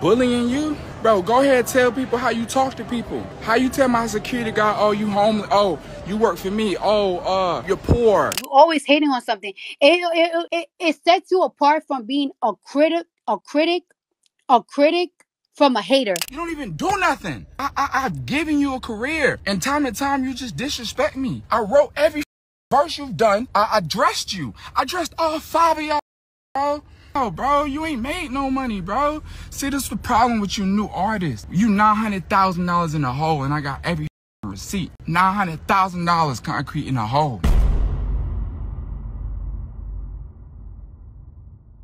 bullying you? Bro, go ahead and tell people how you talk to people. How you tell my security guard, oh, you homeless, oh, you work for me, oh, you're poor. You always hating on something. It sets you apart from being a critic from a hater. You don't even do nothing. I've given you a career, and time you just disrespect me. I wrote every verse you've done. I dressed you. I dressed all 5 of y'all, bro. Oh, bro, you ain't made no money, bro. See, this is the problem with you new artists. You $900,000 in a hole, and I got every receipt. $900,000 concrete in a hole.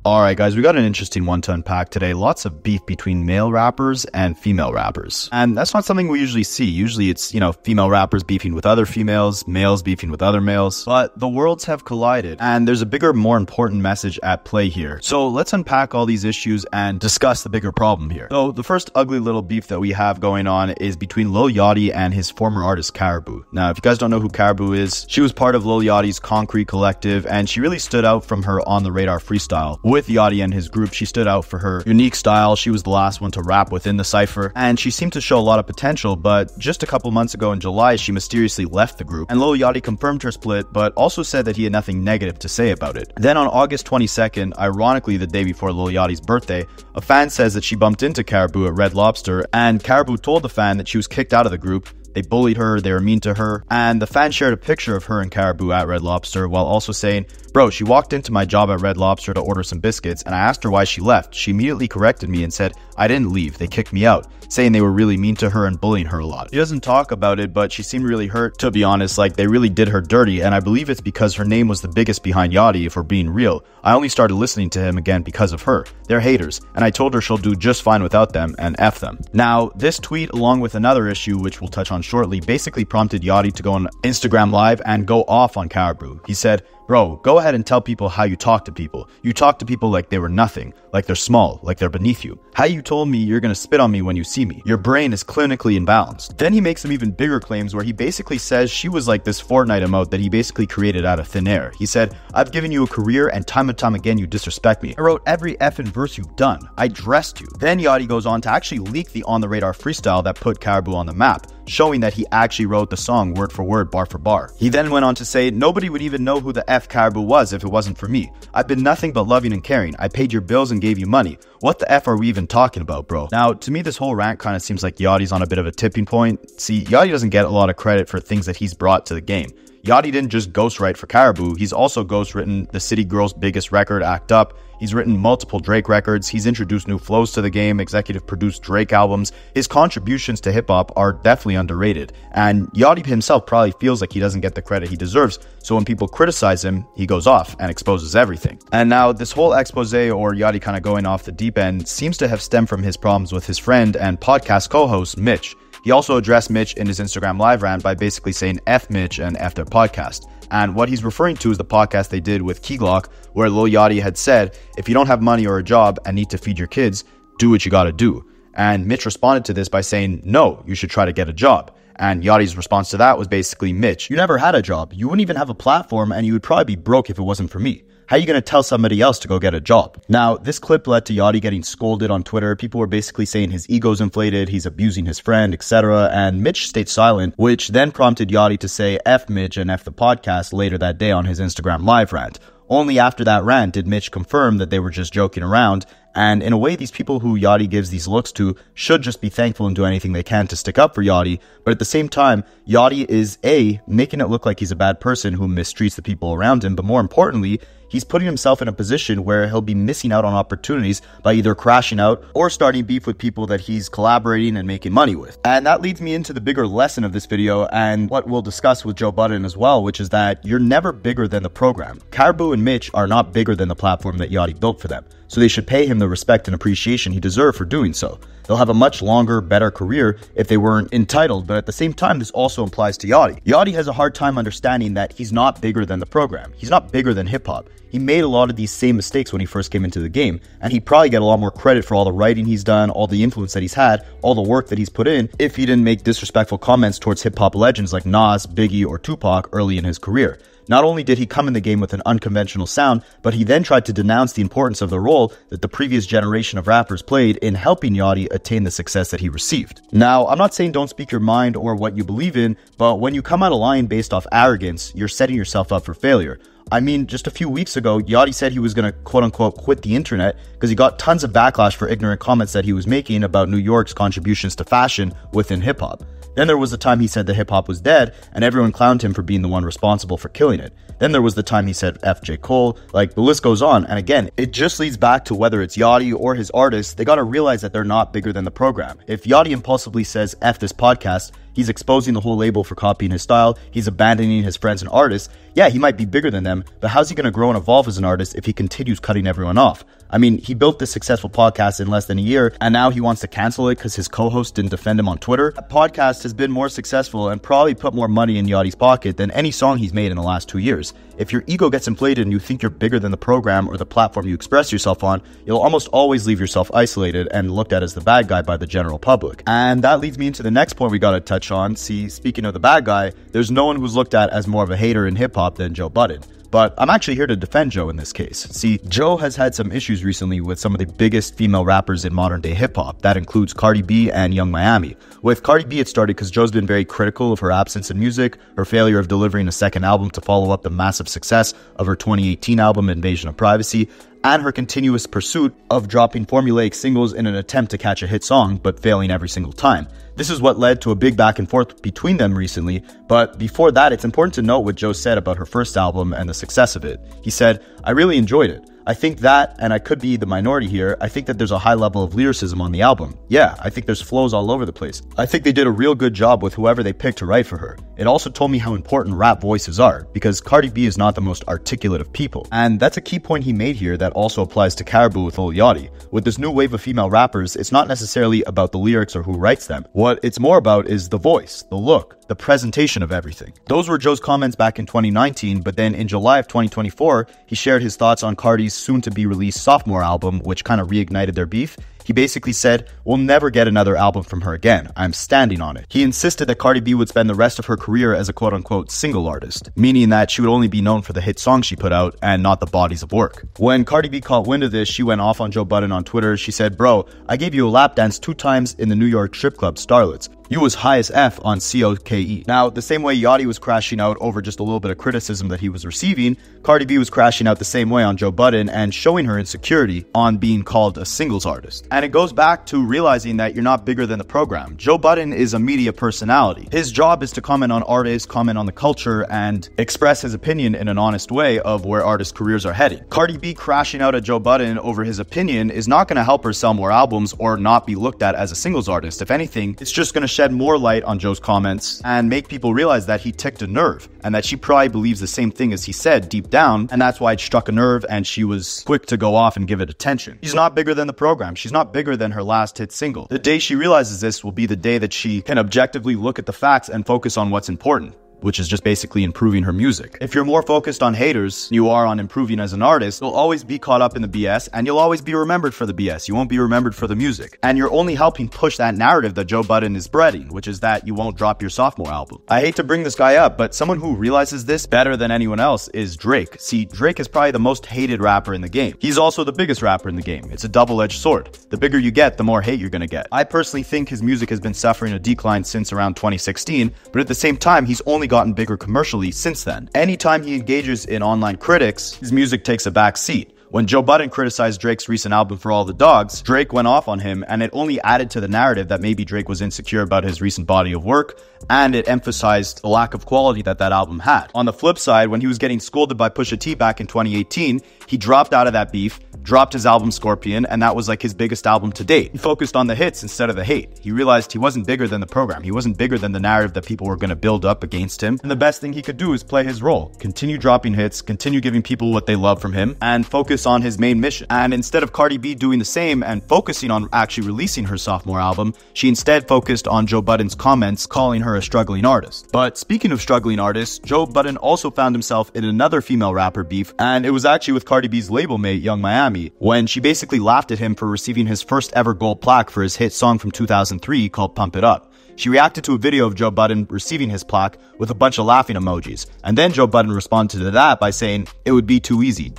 Alright guys, we got an interesting one to unpack today. Lots of beef between male rappers and female rappers. And that's not something we usually see. Usually it's, female rappers beefing with other females, males beefing with other males. But the worlds have collided, and there's a bigger, more important message at play here. So let's unpack all these issues and discuss the bigger problem here. So the first ugly little beef that we have going on is between Lil Yachty and his former artist Karrahbooo. Now, if you guys don't know who Karrahbooo is, she was part of Lil Yachty's Concrete Collective, and she really stood out from her On The Radar freestyle. With Yachty and his group, she stood out for her unique style. She was the last one to rap within the cypher, and she seemed to show a lot of potential, but just a couple months ago in July, she mysteriously left the group, and Lil Yachty confirmed her split, but also said that he had nothing negative to say about it. Then on August 22nd, ironically the day before Lil Yachty's birthday, a fan says that she bumped into Karrahbooo at Red Lobster, and Karrahbooo told the fan that she was kicked out of the group. They bullied her, they were mean to her, and the fan shared a picture of her and Karrahbooo at Red Lobster while also saying, "Bro, she walked into my job at Red Lobster to order some biscuits, and I asked her why she left. She immediately corrected me and said, I didn't leave, they kicked me out," saying they were really mean to her and bullying her a lot. She doesn't talk about it, but she seemed really hurt, to be honest. Like, they really did her dirty, and I believe it's because her name was the biggest behind Yachty, if we're being real. I only started listening to him again because of her. They're haters, and I told her she'll do just fine without them, and F them. Now, this tweet, along with another issue, which we'll touch on shortly, basically prompted Yachty to go on Instagram Live and go off on Karrahbooo. He said, "Bro, go ahead and tell people how you talk to people. You talk to people like they were nothing, like they're small, like they're beneath you. How you told me you're gonna spit on me when you see me. Your brain is clinically imbalanced." Then he makes some even bigger claims where he basically says she was like this Fortnite emote that he basically created out of thin air. He said, "I've given you a career and time again you disrespect me. I wrote every effing verse you've done. I dressed you." Then Yachty goes on to actually leak the On The Radar freestyle that put Karrahbooo on the map, showing that he actually wrote the song word for word, bar for bar. He then went on to say, "Nobody would even know who the F Karrahbooo was if it wasn't for me. I've been nothing but loving and caring. I paid your bills and gave you money. What the F are we even talking about, bro?" Now, to me, this whole rant kind of seems like Yachty's on a bit of a tipping point. See, Yachty doesn't get a lot of credit for things that he's brought to the game. Yachty didn't just ghostwrite for Karrahbooo, he's also ghostwritten the City Girls' biggest record, Act Up. He's written multiple Drake records, he's introduced new flows to the game, executive produced Drake albums. His contributions to hip-hop are definitely underrated, and Yachty himself probably feels like he doesn't get the credit he deserves, so when people criticize him, he goes off and exposes everything. And now, this whole expose, or Yachty kind of going off the deep end, seems to have stemmed from his problems with his friend and podcast co-host, Mitch. He also addressed Mitch in his Instagram Live rant by basically saying F Mitch and F their podcast. And what he's referring to is the podcast they did with Key Glock, where Lil Yachty had said, "If you don't have money or a job and need to feed your kids, do what you gotta do." And Mitch responded to this by saying, "No, you should try to get a job." And Yachty's response to that was basically, "Mitch, you never had a job. You wouldn't even have a platform, and you would probably be broke if it wasn't for me. How are you going to tell somebody else to go get a job?" Now, this clip led to Yachty getting scolded on Twitter. People were basically saying his ego's inflated, he's abusing his friend, etc. And Mitch stayed silent, which then prompted Yachty to say F Mitch and F the podcast later that day on his Instagram Live rant. Only after that rant did Mitch confirm that they were just joking around, and in a way, these people who Yachty gives these looks to should just be thankful and do anything they can to stick up for Yachty, but at the same time, Yachty is A, making it look like he's a bad person who mistreats the people around him, but more importantly, he's putting himself in a position where he'll be missing out on opportunities by either crashing out or starting beef with people that he's collaborating and making money with. And that leads me into the bigger lesson of this video and what we'll discuss with Joe Budden as well, which is that you're never bigger than the program. Karrahbooo and Mitch are not bigger than the platform that Yachty built for them, so they should pay him the respect and appreciation he deserved for doing so. They'll have a much longer, better career if they weren't entitled, but at the same time, this also applies to Yachty. Yachty has a hard time understanding that he's not bigger than the program. He's not bigger than hip-hop. he made a lot of these same mistakes when he first came into the game, and he'd probably get a lot more credit for all the writing he's done, all the influence that he's had, all the work that he's put in, if he didn't make disrespectful comments towards hip-hop legends like Nas, Biggie, or Tupac early in his career. Not only did he come in the game with an unconventional sound, but he then tried to denounce the importance of the role that the previous generation of rappers played in helping Yachty attain the success that he received. Now, I'm not saying don't speak your mind or what you believe in, but when you come out of line based off arrogance, you're setting yourself up for failure. I mean, just a few weeks ago, Yachty said he was going to quote-unquote quit the internet because he got tons of backlash for ignorant comments that he was making about New York's contributions to fashion within hip-hop. Then there was the time he said that hip-hop was dead, and everyone clowned him for being the one responsible for killing it. Then there was the time he said F. J. Cole, like the list goes on, and again, it just leads back to whether it's Yachty or his artists, they gotta realize that they're not bigger than the program. If Yachty impulsively says F this podcast, he's exposing the whole label for copying his style, he's abandoning his friends and artists. Yeah, he might be bigger than them, but how's he gonna grow and evolve as an artist if he continues cutting everyone off? I mean, he built this successful podcast in less than a year, and now he wants to cancel it because his co-host didn't defend him on Twitter. That podcast has been more successful and probably put more money in Yachty's pocket than any song he's made in the last 2 years. If your ego gets inflated and you think you're bigger than the program or the platform you express yourself on, you'll almost always leave yourself isolated and looked at as the bad guy by the general public. And that leads me into the next point we gotta touch on. See, speaking of the bad guy, there's no one who's looked at as more of a hater in hip-hop than Joe Budden. But I'm actually here to defend Joe in this case. See, Joe has had some issues recently with some of the biggest female rappers in modern day hip-hop. That includes Cardi B and Young Miami. With Cardi B, it started because Joe's been very critical of her absence in music, her failure of delivering a second album to follow up the massive success of her 2018 album Invasion of Privacy, and her continuous pursuit of dropping formulaic singles in an attempt to catch a hit song, but failing every single time. This is what led to a big back and forth between them recently, but before that, it's important to note what Joe said about her first album and the success of it. He said, "I really enjoyed it. I think that, and I could be the minority here, I think that there's a high level of lyricism on the album. Yeah, I think there's flows all over the place. I think they did a real good job with whoever they picked to write for her. It also told me how important rap voices are, because Cardi B is not the most articulate of people." And that's a key point he made here that also applies to Karrahbooo with Lil Yachty. With this new wave of female rappers, it's not necessarily about the lyrics or who writes them. What it's more about is the voice, the look, the presentation of everything. Those were Joe's comments back in 2019, but then in July of 2024, he shared his thoughts on Cardi's soon-to-be-released sophomore album, which kind of reignited their beef. He basically said, "We'll never get another album from her again. I'm standing on it." He insisted that Cardi B would spend the rest of her career as a quote-unquote single artist, meaning that she would only be known for the hit songs she put out and not the bodies of work. When Cardi B caught wind of this, she went off on Joe Budden on Twitter. She said, "Bro, I gave you a lap dance 2 times in the New York strip club Starlets. You was high as F on COKE." Now, the same way Yachty was crashing out over just a little bit of criticism that he was receiving, Cardi B was crashing out the same way on Joe Budden and showing her insecurity on being called a singles artist. And it goes back to realizing that you're not bigger than the program. Joe Budden is a media personality. His job is to comment on artists, comment on the culture, and express his opinion in an honest way of where artists' careers are heading. Cardi B crashing out at Joe Budden over his opinion is not going to help her sell more albums or not be looked at as a singles artist. If anything, it's just going to shed more light on Joe's comments and make people realize that he ticked a nerve and that she probably believes the same thing as he said deep down, and that's why it struck a nerve and she was quick to go off and give it attention. She's not bigger than the program. She's not bigger than her last hit single. The day she realizes this will be the day that she can objectively look at the facts and focus on what's important, which is just basically improving her music. If you're more focused on haters than you are on improving as an artist, you'll always be caught up in the BS and you'll always be remembered for the BS. You won't be remembered for the music. And you're only helping push that narrative that Joe Budden is spreading, which is that you won't drop your sophomore album. I hate to bring this guy up, but someone who realizes this better than anyone else is Drake. See, Drake is probably the most hated rapper in the game. He's also the biggest rapper in the game. It's a double-edged sword. The bigger you get, the more hate you're gonna get. I personally think his music has been suffering a decline since around 2016, but at the same time, he's only gotten bigger commercially since then. Anytime he engages in online critics, his music takes a back seat. When Joe Budden criticized Drake's recent album For All the Dogs, Drake went off on him, and it only added to the narrative that maybe Drake was insecure about his recent body of work, and it emphasized the lack of quality that that album had. On the flip side, when he was getting scolded by Pusha T back in 2018, he dropped out of that beef, dropped his album Scorpion, and that was like his biggest album to date. He focused on the hits instead of the hate. He realized he wasn't bigger than the program. He wasn't bigger than the narrative that people were going to build up against him. And the best thing he could do is play his role. Continue dropping hits, continue giving people what they love from him, and focus focus on his main mission. And instead of Cardi B doing the same and focusing on actually releasing her sophomore album, she instead focused on Joe Budden's comments calling her a struggling artist. But speaking of struggling artists, Joe Budden also found himself in another female rapper beef, and it was actually with Cardi B's label mate, Young Miami, when she basically laughed at him for receiving his first ever gold plaque for his hit song from 2003 called Pump It Up. She reacted to a video of Joe Budden receiving his plaque with a bunch of laughing emojis, and then Joe Budden responded to that by saying it would be too easy, ...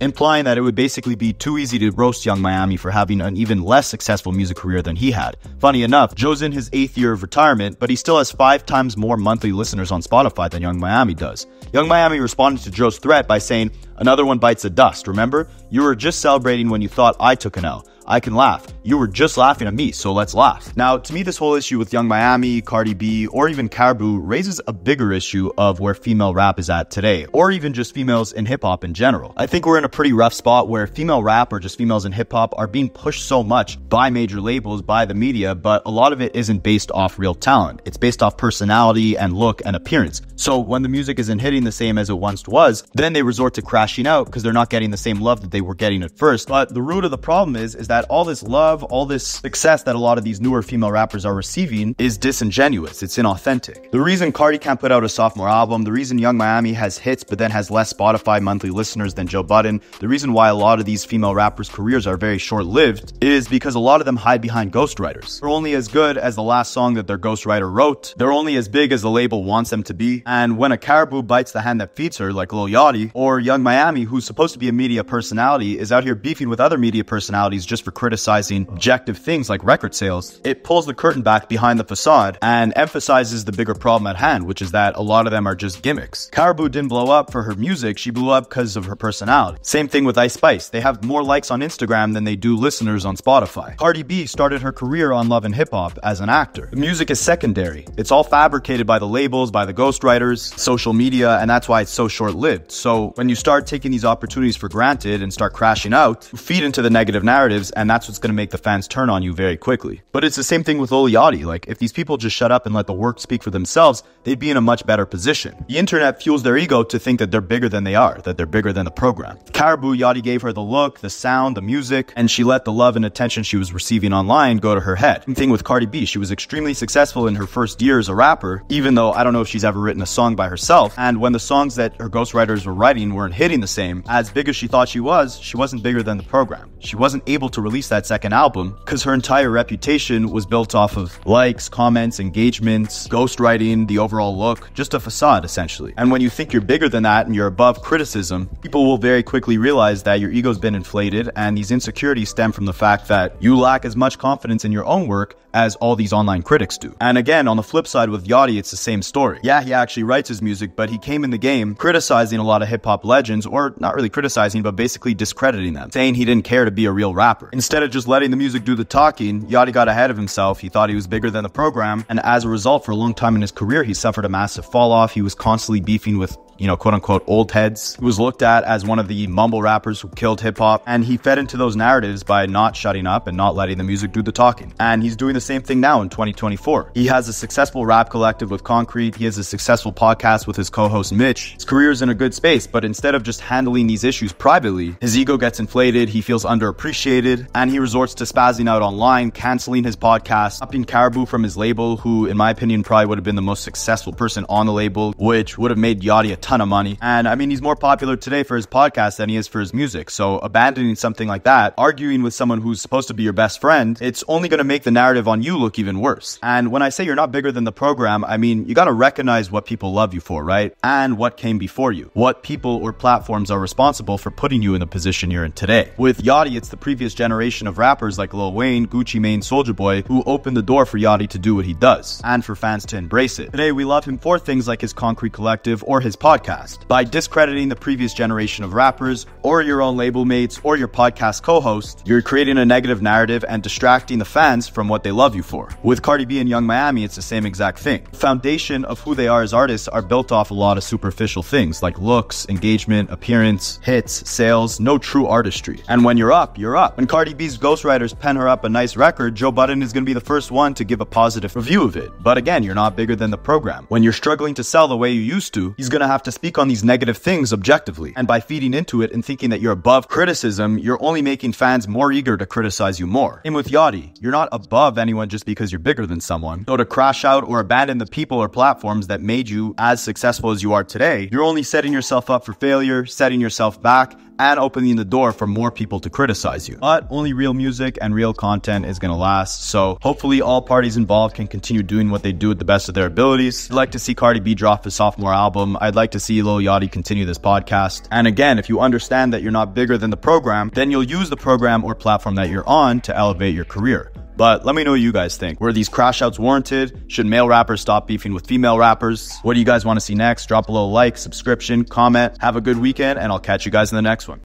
implying that it would basically be too easy to roast Young Miami for having an even less successful music career than he had. Funny enough, Joe's in his 8th year of retirement, but he still has 5 times more monthly listeners on Spotify than Young Miami does. Young Miami responded to Joe's threat by saying, "Another one bites the dust, remember? You were just celebrating when you thought I took an L. I can laugh. You were just laughing at me, so let's laugh." Now, to me, this whole issue with Young Miami, Cardi B, or even Karrahbooo raises a bigger issue of where female rap is at today, or even just females in hip-hop in general. I think we're in a pretty rough spot where female rap or just females in hip-hop are being pushed so much by major labels, by the media, but a lot of it isn't based off real talent. It's based off personality and look and appearance. So when the music isn't hitting the same as it once was, then they resort to crashing out because they're not getting the same love that they were getting at first. But the root of the problem is that all this love, all this success that a lot of these newer female rappers are receiving is disingenuous. It's inauthentic. The reason Cardi can't put out a sophomore album, the reason Young Miami has hits but then has less Spotify monthly listeners than Joe Budden, the reason why a lot of these female rappers' careers are very short-lived is because a lot of them hide behind ghostwriters. They're only as good as the last song that their ghostwriter wrote. They're only as big as the label wants them to be. And when a Karrahbooo bites the hand that feeds her, like Lil Yachty, or Young Miami, who's supposed to be a media personality, is out here beefing with other media personalities just for criticizing objective things like record sales, it pulls the curtain back behind the facade and emphasizes the bigger problem at hand, which is that a lot of them are just gimmicks. Karrahbooo didn't blow up for her music, she blew up because of her personality. Same thing with Ice Spice. They have more likes on Instagram than they do listeners on Spotify. Cardi B started her career on Love and Hip Hop as an actor. The music is secondary. It's all fabricated by the labels, by the ghostwriters, social media, and that's why it's so short-lived. So when you start taking these opportunities for granted and start crashing out, you feed into the negative narratives, and that's what's going to make the fans turn on you very quickly. But it's the same thing with Lil Yachty. Like, if these people just shut up and let the work speak for themselves, they'd be in a much better position. The internet fuels their ego to think that they're bigger than they are, that they're bigger than the program. Karrahbooo, Yachty gave her the look, the sound, the music, and she let the love and attention she was receiving online go to her head. Same thing with Cardi B. She was extremely successful in her first year as a rapper, even though I don't know if she's ever written a song by herself, and when the songs that her ghostwriters were writing weren't hitting the same, as big as she thought she wasn't bigger than the program. She wasn't able to release that second album because her entire reputation was built off of likes, comments, engagements, ghostwriting, the overall look, just a facade essentially. And when you think you're bigger than that and you're above criticism, people will very quickly realize that your ego's been inflated, and these insecurities stem from the fact that you lack as much confidence in your own work as all these online critics do. And again, on the flip side with Yachty, it's the same story. Yeah, he actually writes his music, but he came in the game criticizing a lot of hip-hop legends, or not really criticizing, but basically discrediting them, saying he didn't care to be a real rapper. Instead of just letting the music do the talking, Yachty got ahead of himself. He thought he was bigger than the program, and as a result, for a long time in his career, he suffered a massive fall off. He was constantly beefing with, quote unquote old heads. He was looked at as one of the mumble rappers who killed hip hop, and he fed into those narratives by not shutting up and not letting the music do the talking. And he's doing the same thing now in 2024. He has a successful rap collective with Concrete. He has a successful podcast with his co-host Mitch. His career is in a good space, but instead of just handling these issues privately, his ego gets inflated, he feels underappreciated, and he resorts to spazzing out online, canceling his podcast, upping Karrahbooo from his label, who in my opinion probably would have been the most successful person on the label, which would have made Yachty a ton of money. And I mean, he's more popular today for his podcast than he is for his music. So abandoning something like that, arguing with someone who's supposed to be your best friend, it's only going to make the narrative on you look even worse. And when I say you're not bigger than the program, I mean, you got to recognize what people love you for, right? And what came before you. What people or platforms are responsible for putting you in the position you're in today. With Yachty, it's the previous generation of rappers like Lil Wayne, Gucci Mane, Soulja Boy, who opened the door for Yachty to do what he does, and for fans to embrace it. Today, we love him for things like his Concrete Collective or his podcast. By discrediting the previous generation of rappers, or your own label mates, or your podcast co-host, you're creating a negative narrative and distracting the fans from what they love you for. With Cardi B and Young Miami, it's the same exact thing. The foundation of who they are as artists are built off a lot of superficial things like looks, engagement, appearance, hits, sales, no true artistry. And when you're up, you're up. When Cardi B's ghostwriters pen her up a nice record, Joe Budden is going to be the first one to give a positive review of it. But again, you're not bigger than the program. When you're struggling to sell the way you used to, he's going to have to to speak on these negative things objectively. And by feeding into it and thinking that you're above criticism, you're only making fans more eager to criticize you more. Same with Yachty. You're not above anyone just because you're bigger than someone. So to crash out or abandon the people or platforms that made you as successful as you are today, you're only setting yourself up for failure, setting yourself back, and opening the door for more people to criticize you. But only real music and real content is gonna last, so hopefully all parties involved can continue doing what they do at the best of their abilities. I'd like to see Cardi B drop his sophomore album. I'd like to see Lil Yachty continue this podcast. And again, if you understand that you're not bigger than the program, then you'll use the program or platform that you're on to elevate your career. But let me know what you guys think. Were these crash outs warranted? Should male rappers stop beefing with female rappers? What do you guys want to see next? Drop a little like, subscription, comment. Have a good weekend, and I'll catch you guys in the next one.